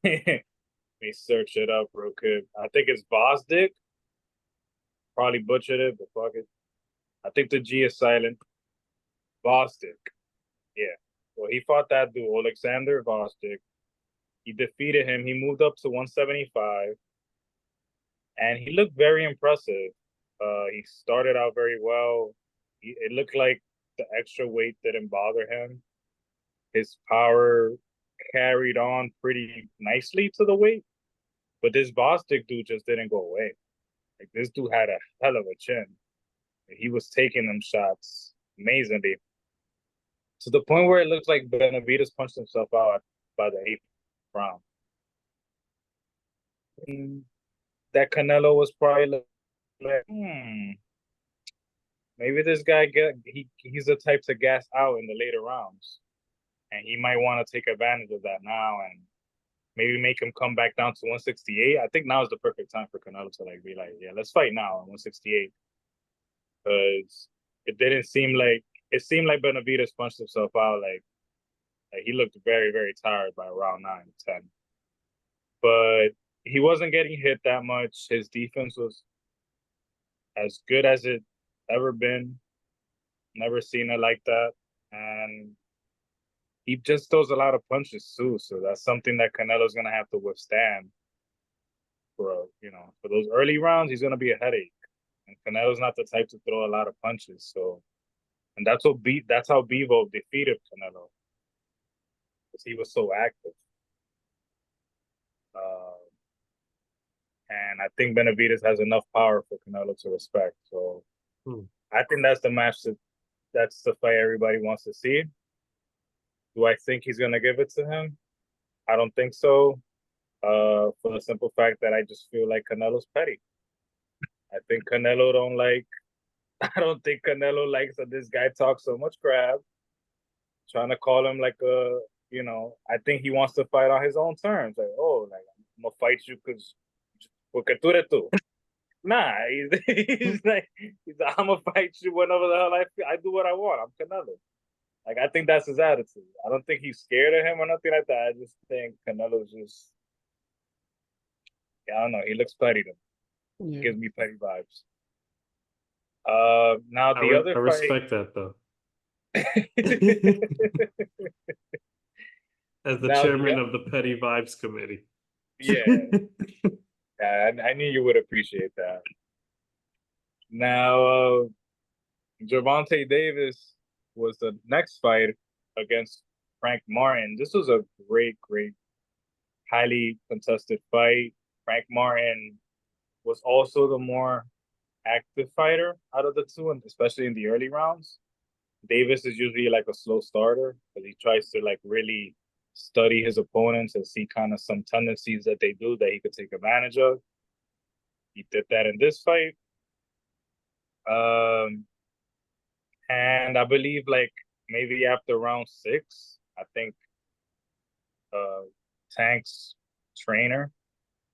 Let me search it up real quick. I think it's Bosdick. Probably butchered it, but fuck it. I think the G is silent. Bosdick. Yeah. Well, he fought that dude, Alexander Bosdick. He defeated him. He moved up to 175, and he looked very impressive. He started out very well. It looked like the extra weight didn't bother him. His power carried on pretty nicely to the weight, but this Bostic dude just didn't go away. Like, this dude had a hell of a chin. He was taking them shots amazingly, to the point where it looks like Benavidez punched himself out by the eighth round. And that Canelo was probably like, maybe this guy he's the type to gas out in the later rounds, and he might want to take advantage of that now and maybe make him come back down to 168. I think now is the perfect time for Canelo to like be like, yeah, let's fight now at 168, because it seemed like Benavidez punched himself out. Like he looked very, very tired by round 9, 10. But he wasn't getting hit that much. His defense was as good as it ever been. Never seen it like that. And he just throws a lot of punches too. So that's something that Canelo's gonna have to withstand for those early rounds. He's gonna be a headache. And Canelo's not the type to throw a lot of punches. So, and that's how Bevo defeated Canelo, because he was so active. And I think Benavidez has enough power for Canelo to respect. So I think that's the match that's the fight everybody wants to see. Do I think he's gonna give it to him? I don't think so. For the simple fact that I just feel like Canelo's petty. I think Canelo don't like. I don't think Canelo likes that this guy talks so much crap, trying to call him like a. I think he wants to fight on his own terms. Like, oh, like I'm gonna fight you because porque tú eres tú. Nah, he's like, I'm gonna fight you whenever the hell I do what I want. I'm Canelo. Like, I think that's his attitude. I don't think he's scared of him or nothing like that. I just think Canelo's just, I don't know. He looks petty to me. Yeah. Gives me petty vibes. Now the other I fight. respect that though. As the Now chairman of the Petty Vibes Committee. yeah, I knew you would appreciate that. Now, Gervonta Davis was the next fight against Frank Martin. This was a great, highly contested fight. Frank Martin was also the more active fighter out of the two, and especially in the early rounds. Davis is usually like a slow starter because he tries to like really study his opponents and see kind of some tendencies that they do that he could take advantage of. He did that in this fight. And I believe like maybe after round 6, I think Tank's trainer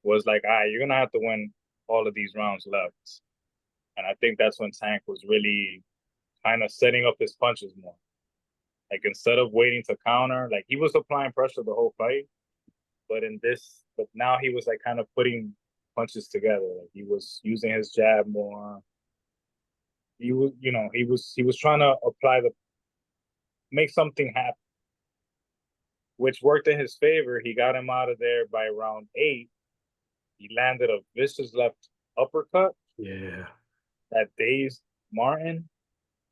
was like, all right, you're gonna have to win all of these rounds left. And I think that's when Tank was really kind of setting up his punches more. Like instead of waiting to counter, like he was applying pressure the whole fight, but now he was like kind of putting punches together. Like he was using his jab more. He was trying to make something happen, which worked in his favor. He got him out of there by round 8. He landed a vicious left uppercut. Yeah. That dazed Martin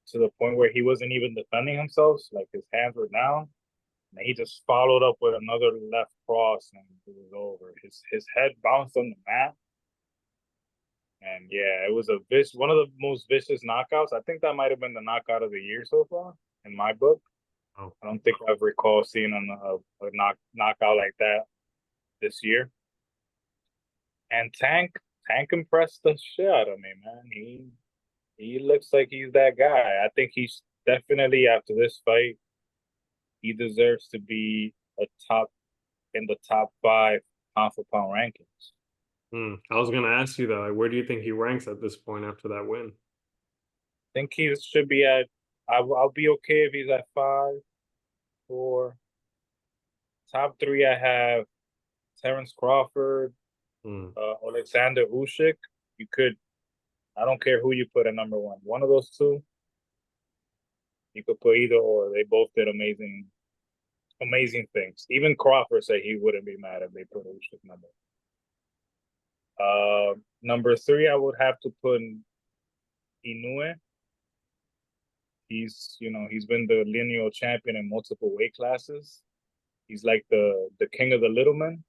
to the point where he wasn't even defending himself. Like his hands were down. And he just followed up with another left cross and it was over. His head bounced on the mat. And yeah, it was one of the most vicious knockouts. I think that might have been the knockout of the year so far in my book. Oh. I don't think I've recalled seeing a knockout like that this year. And Tank impressed the shit out of me, man. He looks like he's that guy. I think he's definitely, after this fight, he deserves to be in the top 5 pound for pound rankings. I was gonna ask you though, like, where do you think he ranks at this point after that win? I think he should be at. I'll be okay if he's at 5, 4. Top 3, I have Terrence Crawford, Alexander Usyk. You could. I don't care who you put at number 1. One of those two. You could put either or. They both did amazing things. Even Crawford said he wouldn't be mad if they put Usyk number. Number 3, I would have to put Inoue. He's been the lineal champion in multiple weight classes. He's like the king of the little men.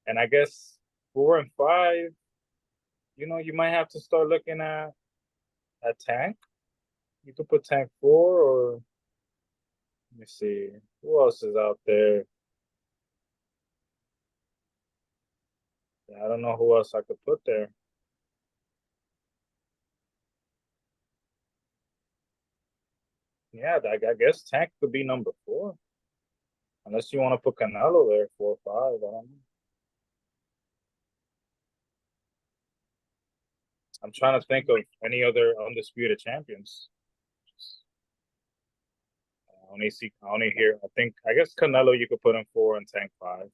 And I guess 4 and 5, you might have to start looking at Tank. You could put Tank 4 or let me see. Who else is out there? I don't know who else I could put there. Yeah, I guess Tank could be number 4. Unless you want to put Canelo there, 4 or 5. I don't know. I'm trying to think of any other undisputed champions. I only hear. I guess Canelo you could put him 4 and Tank 5. I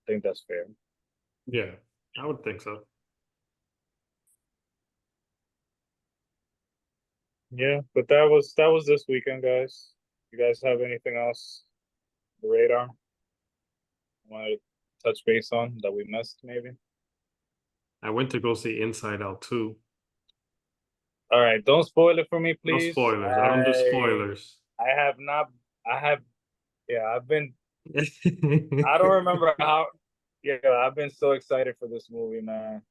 think that's fair. Yeah, I would think so. Yeah, but that was this weekend, guys. You guys have anything else on the radar? Want to touch base on that we missed, maybe? I went to go see Inside Out 2. All right, don't spoil it for me, No please. spoilers. I don't do spoilers. I have not. I've been. I don't remember how. Yeah, I've been so excited for this movie, man.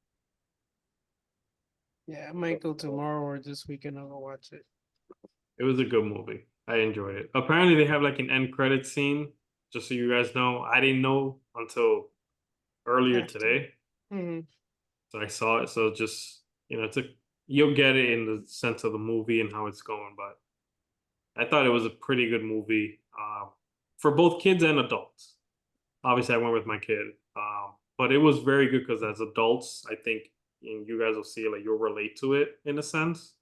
Yeah, I might go tomorrow or this weekend. I'll go watch it. It was a good movie. I enjoyed it. Apparently, they have like an end credit scene. Just so you guys know, I didn't know until earlier After. today. Mhm. So I saw it. So just it's you'll get it in the sense of the movie and how it's going. But I thought it was a pretty good movie for both kids and adults. Obviously, I went with my kid, but it was very good because as adults, I think you guys will see it, like you'll relate to it in a sense.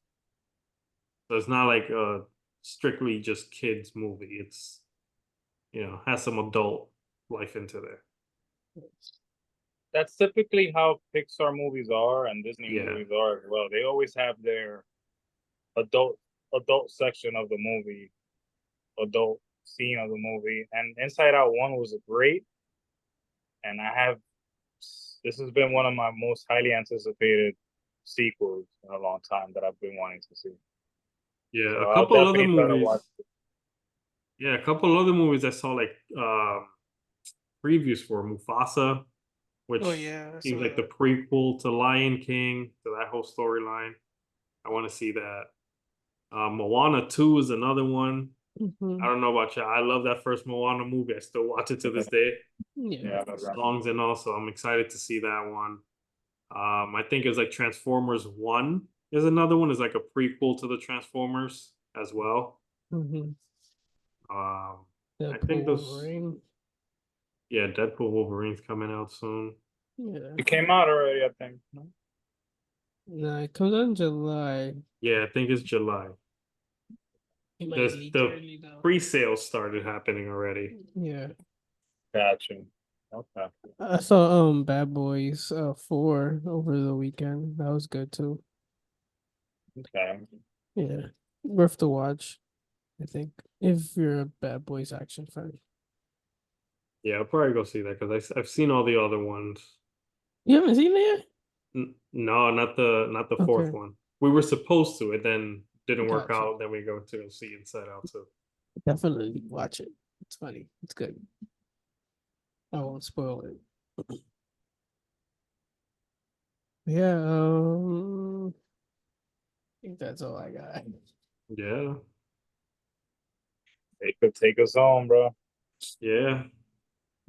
So it's not like a strictly just kids movie. It's has some adult life into there. That's typically how Pixar movies are and Disney Yeah, movies are as well. They always have their adult adult section of the movie, adult scene of the movie. And Inside Out 1 was great. And this has been one of my most highly anticipated sequels in a long time that I've been wanting to see. yeah. So A I'll couple other definitely try to movies. watch it. Yeah, a couple other movies I saw like previews for Mufasa, Oh which yeah, I seems saw like the that. prequel to Lion King, to that whole storyline. I want to see that. Moana 2 is another one. I Mhm. don't know about you. I love that first Moana movie. I still watch it to this day. Yeah. Yeah, that's right. Songs and all, so I'm excited to see that one. I think it's like Transformers 1 is another one. Is like a prequel to the Transformers as well. Mhm. I Deadpool, think those, Wolverine. yeah, Deadpool Wolverine's coming out soon. Yeah. It came out already, I think. No? No, it comes out in July. Yeah, I think it's July. It might There's leak the early though. pre-sales started happening already. Yeah. Gotcha. Okay. I saw Bad Boys 4 over the weekend. That was good too. Okay. Yeah. Worth to watch, I think. If you're a Bad Boys action fan. Yeah, I'll probably go see that because I've seen all the other ones. You haven't seen it No, not the yet? fourth Okay. one. We were supposed to, it then didn't work Gotcha. out. Then we go to see Inside Out too. Definitely watch it. It's funny. It's good. I won't spoil it. Yeah, I think that's all I got. Yeah, They could take us home, bro. yeah.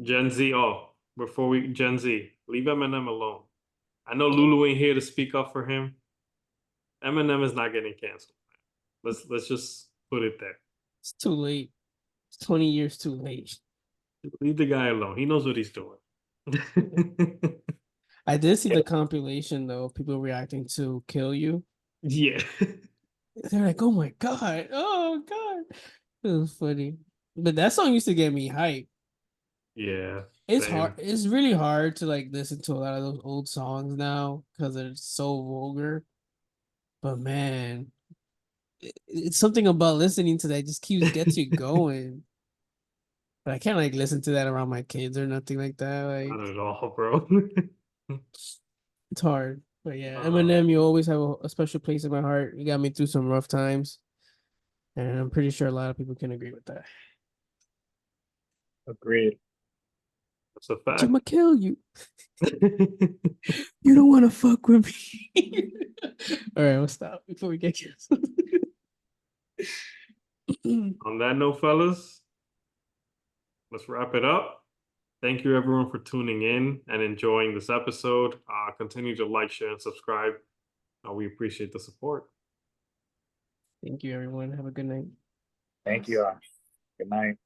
Gen Z. Oh, before we Gen Z, leave Eminem alone. I know Lulu ain't here to speak up for him. Eminem is not getting canceled. Let's just put it there. It's too late. It's 20 years too late. Leave the guy alone. He knows what he's doing. I did see the compilation though, of people reacting to Kill You. Yeah. They're like, oh my God. Oh God. It was funny. But that song used to get me hyped. Yeah. It's hard. Same. It's really hard to like listen to a lot of those old songs now because they're so vulgar. But man, it's something about listening to that just keeps gets you going. But I can't like listen to that around my kids or nothing like that. Like Not at all, bro. it's hard. But yeah, uh, Eminem, you always have a special place in my heart. You got me through some rough times, and I'm pretty sure a lot of people can agree with that. Agreed. that's a But I'ma fact. kill you. You don't want to fuck with me. All right, we'll stop before we get canceled. On that note, fellas, let's wrap it up. Thank you everyone for tuning in and enjoying this episode. Continue to like, share, and subscribe. We appreciate the support. Thank you, everyone. Have a good night. Thank you. Good night.